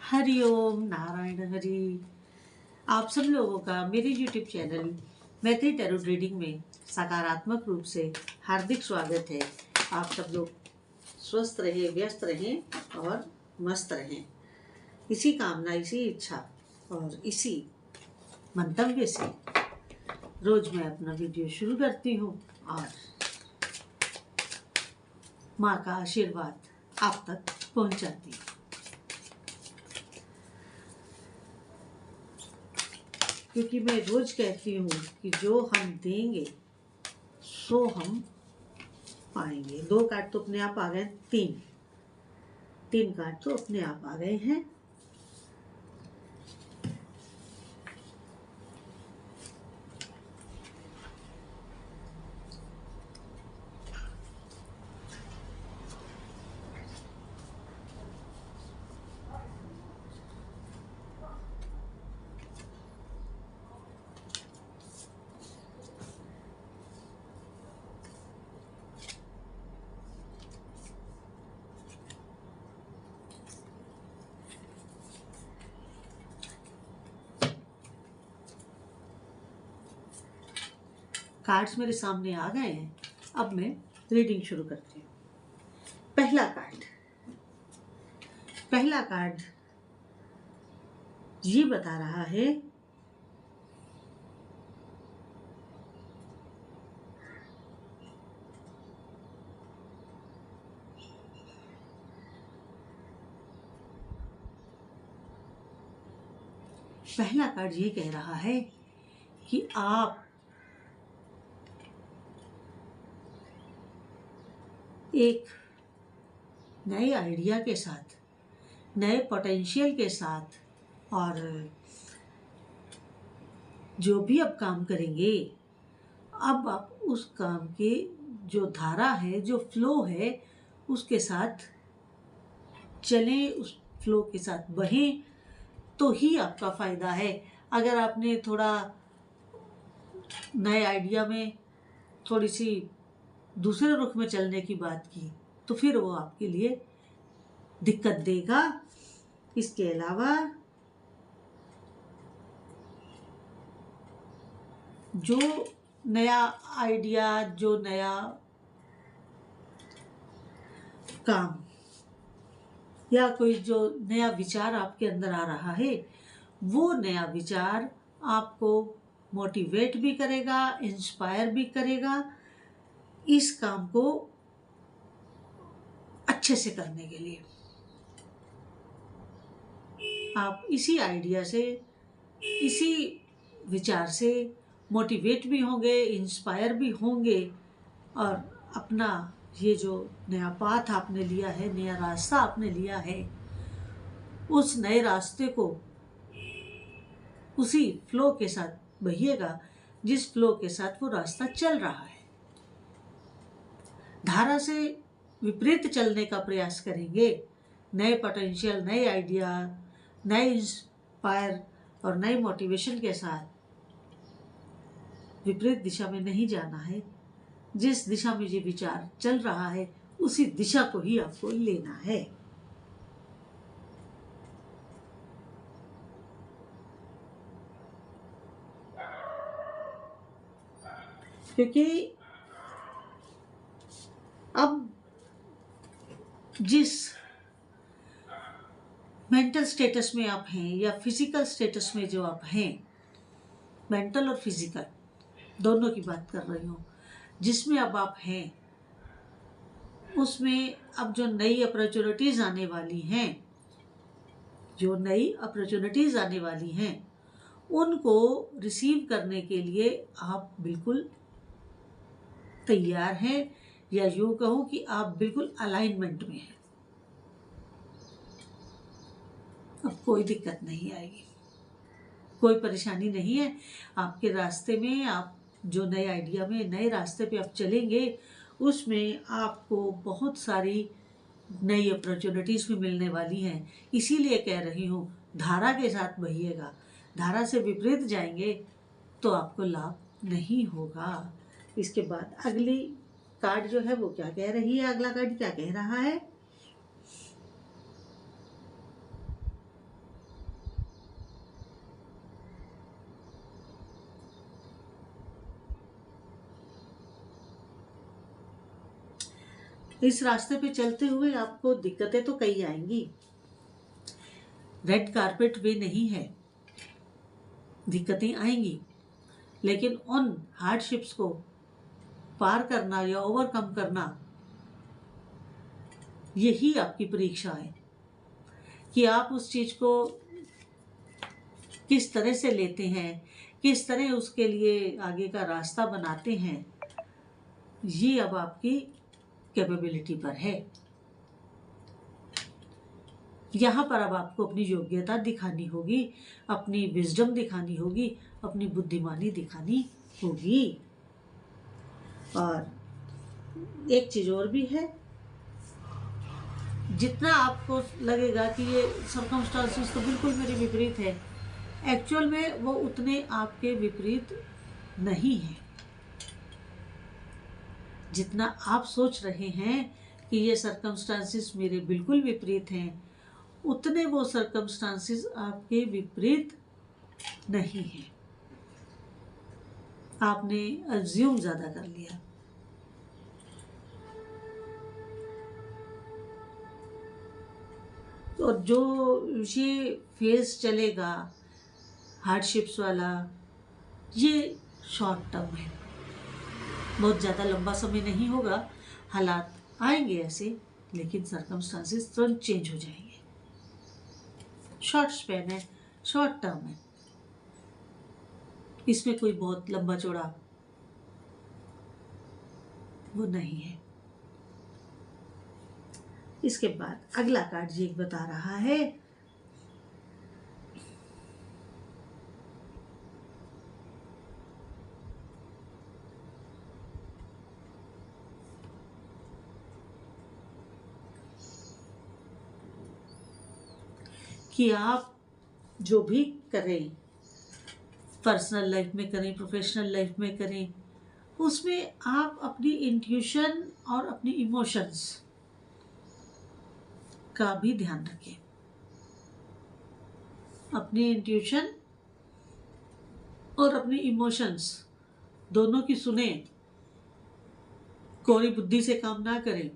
हरिओम नारायण हरि। आप सब लोगों का मेरे YouTube चैनल मैत्री टैरो रीडिंग में सकारात्मक रूप से हार्दिक स्वागत है। आप सब लोग स्वस्थ रहें, व्यस्त रहें और मस्त रहें। इसी कामना, इसी इच्छा और इसी मंतव्य से रोज मैं अपना वीडियो शुरू करती हूँ और माँ का आशीर्वाद आप तक पहुँचाती हूँ। क्योंकि मैं रोज कहती हूँ कि जो हम देंगे सो हम पाएंगे। 2 कार्ड तो अपने आप आ गए, 3 कार्ड तो अपने आप आ गए हैं। कार्ड्स मेरे सामने आ गए हैं। अब मैं रीडिंग शुरू करती हूँ। पहला कार्ड ये बता रहा है ये कह रहा है कि आप एक नए आइडिया के साथ, नए पोटेंशियल के साथ और जो भी आप काम करेंगे, अब आप उस काम के जो धारा है, जो फ्लो है, उसके साथ चलें, उस फ्लो के साथ बहें तो ही आपका फायदा है। अगर आपने थोड़ा नए आइडिया में थोड़ी सी दूसरे रुख में चलने की बात की तो फिर वो आपके लिए दिक्कत देगा। इसके अलावा जो नया आइडिया, जो नया काम या कोई जो नया विचार आपके अंदर आ रहा है, वो नया विचार आपको मोटिवेट भी करेगा, इंस्पायर भी करेगा इस काम को अच्छे से करने के लिए। आप इसी आइडिया से, इसी विचार से मोटिवेट भी होंगे, इंस्पायर भी होंगे और अपना ये जो नया पाथ आपने लिया है, नया रास्ता आपने लिया है, उस नए रास्ते को उसी फ्लो के साथ बहिएगा जिस फ्लो के साथ वो रास्ता चल रहा है। धारा से विपरीत चलने का प्रयास करेंगे। नए पोटेंशियल, नए आइडिया, नए इंस्पायर और नए मोटिवेशन के साथ विपरीत दिशा में नहीं जाना है। जिस दिशा में ये विचार चल रहा है उसी दिशा को ही आपको लेना है। क्योंकि अब जिस मेंटल स्टेटस में आप हैं या फिजिकल स्टेटस में जो आप हैं, मेंटल और फिजिकल दोनों की बात कर रही हूँ, जिसमें अब आप हैं उसमें अब जो नई अपॉर्चुनिटीज आने वाली हैं, उनको रिसीव करने के लिए आप बिल्कुल तैयार हैं, या यूँ कहूँ कि आप बिल्कुल अलाइनमेंट में हैं। अब कोई दिक्कत नहीं आएगी, कोई परेशानी नहीं है आपके रास्ते में। आप जो नए आइडिया में, नए रास्ते पे आप चलेंगे उसमें आपको बहुत सारी नई अपॉर्चुनिटीज़ भी मिलने वाली हैं। इसीलिए कह रही हूँ धारा के साथ बहिएगा। धारा से विपरीत जाएंगे तो आपको लाभ नहीं होगा। इसके बाद अगली कार्ड जो है वो क्या कह रही है, अगला कार्ड क्या कह रहा है? इस रास्ते पे चलते हुए आपको दिक्कतें तो कई आएंगी। रेड कारपेट वे नहीं है, दिक्कतें आएंगी, लेकिन उन हार्डशिप्स को पार करना या ओवरकम करना, यही आपकी परीक्षा है कि आप उस चीज को किस तरह से लेते हैं, किस तरह उसके लिए आगे का रास्ता बनाते हैं। ये अब आपकी कैपेबिलिटी पर है। यहाँ पर अब आपको अपनी योग्यता दिखानी होगी, अपनी विजडम दिखानी होगी, अपनी बुद्धिमानी दिखानी होगी। और एक चीज और भी है, जितना आपको लगेगा कि ये सर्कमस्टांसेस तो बिल्कुल मेरे विपरीत है, एक्चुअल में वो उतने आपके विपरीत नहीं है। जितना आप सोच रहे हैं कि ये सर्कमस्टांसेस मेरे बिल्कुल विपरीत हैं, उतने वो सर्कमस्टांसेस आपके विपरीत नहीं हैं। आपने अज्यूम ज्यादा कर लिया। और जो ये फेज चलेगा हार्डशिप्स वाला, ये शॉर्ट टर्म है, बहुत ज़्यादा लंबा समय नहीं होगा। हालात आएंगे ऐसे, लेकिन सर्कमस्टांसेस तुरंत चेंज हो जाएंगे। शॉर्ट स्पैन है, शॉर्ट टर्म है, इसमें कोई बहुत लंबा चौड़ा वो नहीं है। इसके बाद अगला कार्ड ये बता रहा है कि आप जो भी करें, पर्सनल लाइफ में करें, प्रोफेशनल लाइफ में करें, उसमें आप अपनी इंट्यूशन और अपनी इमोशंस का भी ध्यान रखें। अपनी इंट्यूशन और अपनी इमोशंस दोनों की सुने, कोरी बुद्धि से काम ना करें।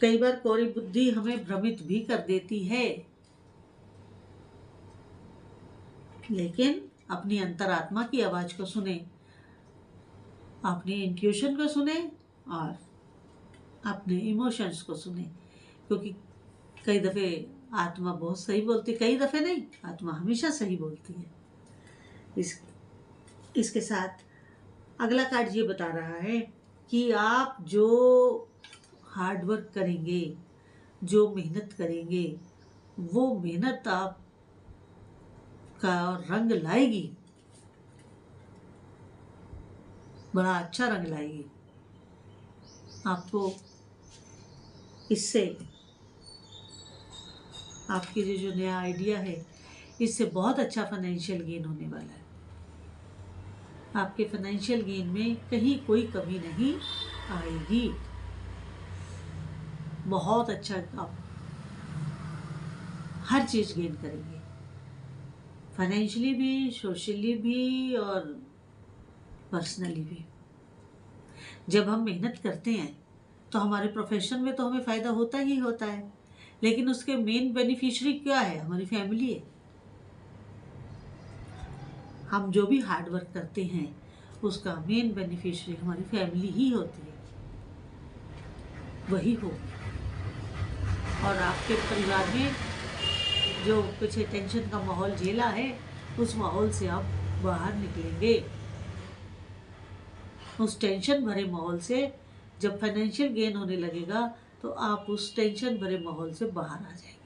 कई बार कोरी बुद्धि हमें भ्रमित भी कर देती है, लेकिन अपनी अंतरात्मा की आवाज को सुने, अपनी इंट्यूशन को सुने और अपने इमोशंस को सुने। क्योंकि कई दफे आत्मा बहुत सही बोलती, कई दफे नहीं, आत्मा हमेशा सही बोलती है। इसके साथ अगला कार्ड ये बता रहा है कि आप जो हार्डवर्क करेंगे, जो मेहनत करेंगे, वो मेहनत आप का रंग लाएगी, बड़ा अच्छा रंग लाएगी। आपको इससे आपके जो नया आइडिया है, इससे बहुत अच्छा फाइनेंशियल गेन होने वाला है। आपके फाइनेंशियल गेन में कहीं कोई कमी नहीं आएगी। बहुत अच्छा आप हर चीज गेन करेंगे, फाइनेंशियली भी, सोशली भी और पर्सनली भी। जब हम मेहनत करते हैं तो हमारे प्रोफेशन में तो हमें फायदा होता ही होता है, लेकिन उसके मेन बेनिफिशियरी क्या है? हमारी फैमिली है। हम जो भी हार्ड वर्क करते हैं उसका मेन बेनिफिशियरी हमारी फैमिली ही होती है, वही हो। और आपके परिवार में जो कुछ टेंशन का माहौल झेला है, उस माहौल से आप बाहर निकलेंगे। उस टेंशन भरे माहौल से जब फाइनेंशियल गेन होने लगेगा तो आप उस टेंशन भरे माहौल से बाहर आ जाएंगे।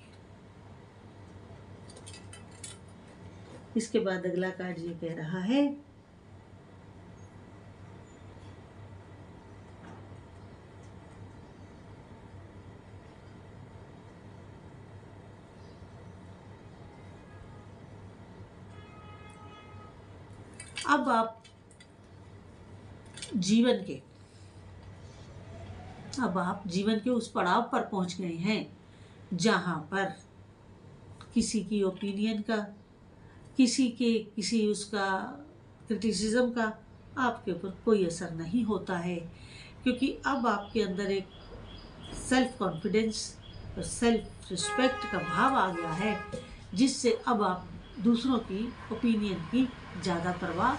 इसके बाद अगला कार्ड ये कह रहा है अब आप जीवन के उस पड़ाव पर पहुंच गए हैं जहां पर किसी की ओपिनियन का, किसी उसका क्रिटिसिज्म का आपके ऊपर कोई असर नहीं होता है। क्योंकि अब आपके अंदर एक सेल्फ कॉन्फिडेंस और सेल्फ रिस्पेक्ट का भाव आ गया है, जिससे अब आप दूसरों की ओपिनियन की ज़्यादा परवाह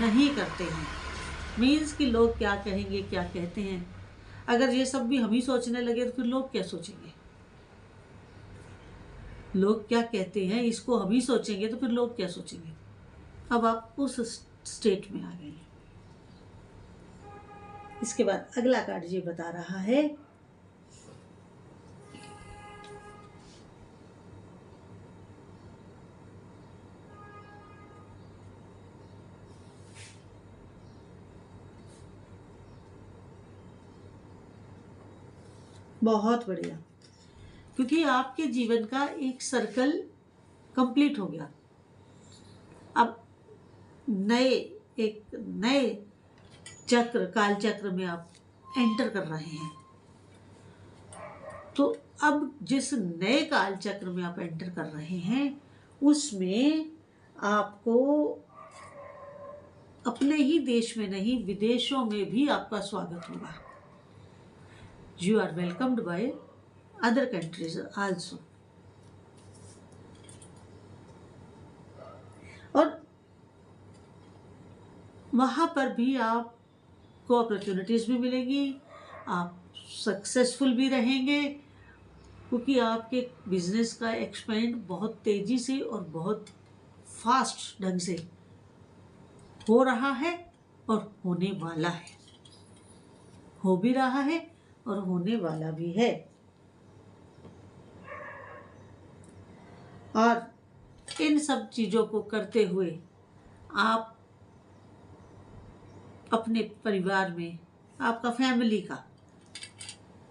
नहीं करते हैं। मीन्स कि लोग क्या कहेंगे, क्या कहते हैं, अगर ये सब भी हम ही सोचने लगे तो फिर लोग क्या सोचेंगे। लोग क्या कहते हैं इसको हम ही सोचेंगे तो फिर लोग क्या सोचेंगे। अब आप उस स्टेट में आ गए हैं। इसके बाद अगला कार्ड ये बता रहा है बहुत बढ़िया, क्योंकि आपके जीवन का एक सर्कल कंप्लीट हो गया। अब एक नए चक्र, काल चक्र में आप एंटर कर रहे हैं। तो अब जिस नए काल चक्र में आप एंटर कर रहे हैं उसमें आपको अपने ही देश में नहीं, विदेशों में भी आपका स्वागत होगा। You are welcomed by other countries also. और वहाँ पर भी आपको अपॉर्चुनिटीज़ भी मिलेंगी, आप सक्सेसफुल भी रहेंगे, क्योंकि आपके बिजनेस का एक्सपेंड बहुत तेज़ी से और बहुत फास्ट ढंग से हो रहा है और होने वाला है। हो भी रहा है और होने वाला भी है। और इन सब चीज़ों को करते हुए आप अपने परिवार में, आपका फैमिली का,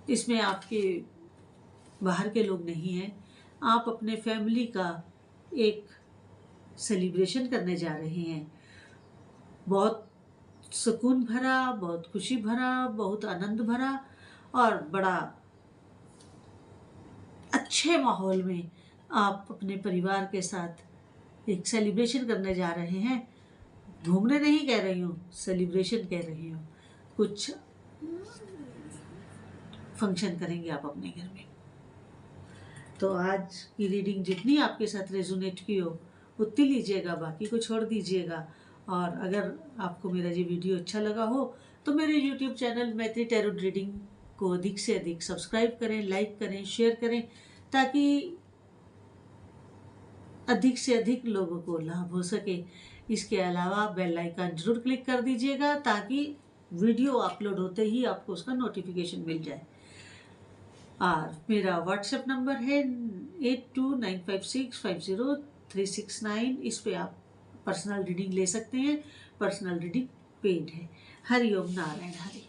इसमें आपके बाहर के लोग नहीं हैं, आप अपने फैमिली का एक सेलिब्रेशन करने जा रहे हैं। बहुत सुकून भरा, बहुत खुशी भरा, बहुत आनंद भरा और बड़ा अच्छे माहौल में आप अपने परिवार के साथ एक सेलिब्रेशन करने जा रहे हैं। घूमने नहीं कह रही हूँ, सेलिब्रेशन कह रही हूँ। कुछ फंक्शन करेंगे आप अपने घर में। तो आज की रीडिंग जितनी आपके साथ रेजोनेट की हो उतनी लीजिएगा, बाकी को छोड़ दीजिएगा। और अगर आपको मेरा ये वीडियो अच्छा लगा हो तो मेरे यूट्यूब चैनल मैत्री टैरो रीडिंग को अधिक से अधिक सब्सक्राइब करें, लाइक करें, शेयर करें, ताकि अधिक से अधिक लोगों को लाभ हो सके। इसके अलावा बेल आइकन जरूर क्लिक कर दीजिएगा ताकि वीडियो अपलोड होते ही आपको उसका नोटिफिकेशन मिल जाए। और मेरा व्हाट्सएप नंबर है 8295650369। इस पे आप पर्सनल रीडिंग ले सकते हैं। पर्सनल रीडिंग पेड है। हरिओम नारायण हरि।